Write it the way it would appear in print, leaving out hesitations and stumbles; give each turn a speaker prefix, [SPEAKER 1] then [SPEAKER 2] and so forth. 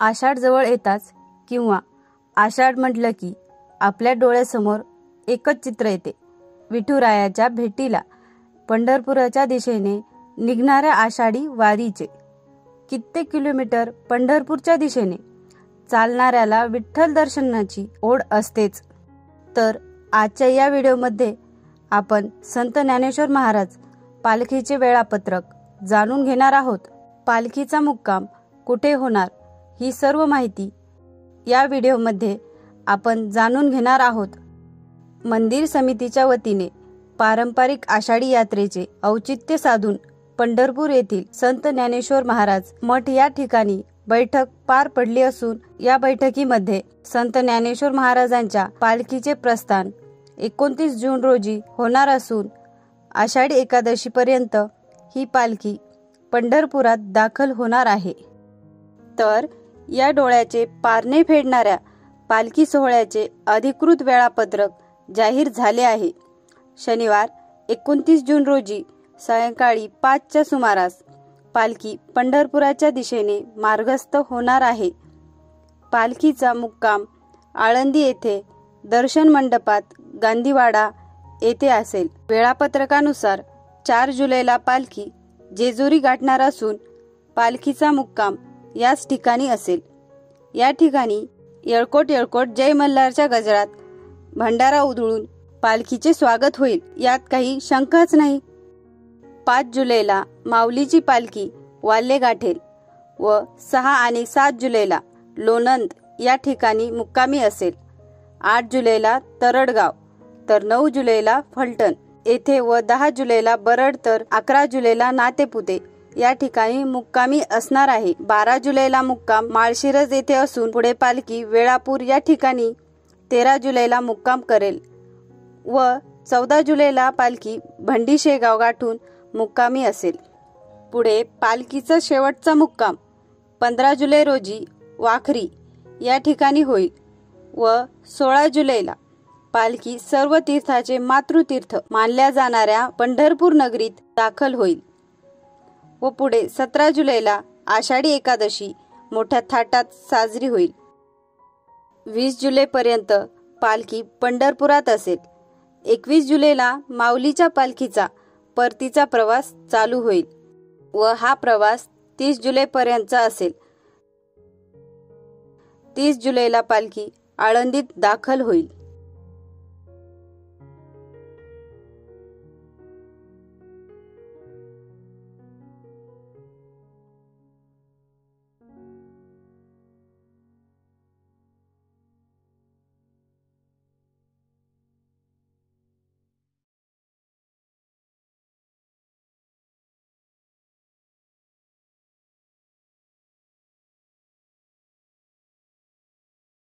[SPEAKER 1] आषाढ जवळ येताच किंवा आषाढ म्हटलं की आपल्या डोळ्यासमोर एकच चित्र येते, विठुरायाच्या भेटीला पंढरपुराच्या दिशेने निघणाऱ्या आषाढी वारीचे. कित्येक किलोमीटर पंढरपूरच्या दिशेने चालणाऱ्याला विठ्ठल दर्शनाची ओढ असतेच. तर आजच्या या व्हिडिओमध्ये आपण संत ज्ञानेश्वर महाराज पालखीचे वेळापत्रक जाणून घेणार आहोत. पालखीचा मुक्काम कुठे होणार ही सर्व माहिती या व्हिडिओमध्ये आपण जाणून घेणार आहोत. मंदिर समितीच्या वतीने पारंपरिक आषाढी यात्रेचे औचित्य साधून पंढरपूर येथील संत ज्ञानेश्वर महाराज मठ या ठिकाणी बैठक पार पडली असून या बैठकीमध्ये संत ज्ञानेश्वर महाराजांच्या पालखीचे प्रस्थान 29 जून रोजी होणार असून आषाढी एकादशी पर्यंत ही पालखी पंढरपुरात दाखल होणार आहे. तर या डोळ्याचे पारणे फेडणाऱ्या पालखी सोहळ्याचे अधिकृत वेळापत्रक जाहीर झाले आहे. शनिवार 29 जून रोजी सायंकाळी 5च्या सुमारास पालखी पंढरपुराच्या दिशेने मार्गस्थ होणार आहे. पालखीचा मुक्काम आळंदी येथे दर्शन मंडपात गांधीवाडा येथे असेल. वेळापत्रकानुसार 4 जुलैला पालखी जेजुरी गाठणार असून पालखीचा मुक्काम याच ठिकाणी असेल. या ठिकाणी येळकोट येळकोट जय मल्हारच्या गजरात भंडारा उधळून पालखीचे स्वागत होईल, यात काही शंकाच नाही. 5 जुलैला माऊलीची पालखी वाल्हे गाठेल व 6 आणि 7 जुलैला लोणंद या ठिकाणी मुक्कामी असेल. 8 जुलैला तरडगाव तर 9 जुलैला फलटण येथे व 10 जुलैला बरड तर 11 जुलैला नातेपुते या ठिकाणी मुक्कामी असणार आहे. 12 जुलैला मुक्काम माळशिरस येथे असून पुढे पालखी वेळापूर या ठिकाणी 13 जुलैला मुक्काम करेल व 14 जुलैला पालखी भंडी शेगाव गाठून मुक्कामी असेल. पुढे पालखीचा शेवटचा मुक्काम 15 जुलै रोजी वाखरी या ठिकाणी होईल व 16 जुलैला पालखी सर्व तीर्थाचे मातृतीर्थ मानल्या जाणाऱ्या पंढरपूर नगरीत दाखल होईल व पुढे 17 जुलैला आषाढी एकादशी मोठ्या थाटात साजरी होईल. 20 जुलैपर्यंत पालखी पंढरपुरात असेल. 21 जुलैला माऊलीच्या पालखीचा परतीचा प्रवास चालू होईल व हा प्रवास 30 जुलैपर्यंतचा असेल. 30 जुलैला पालखी आळंदीत दाखल होईल.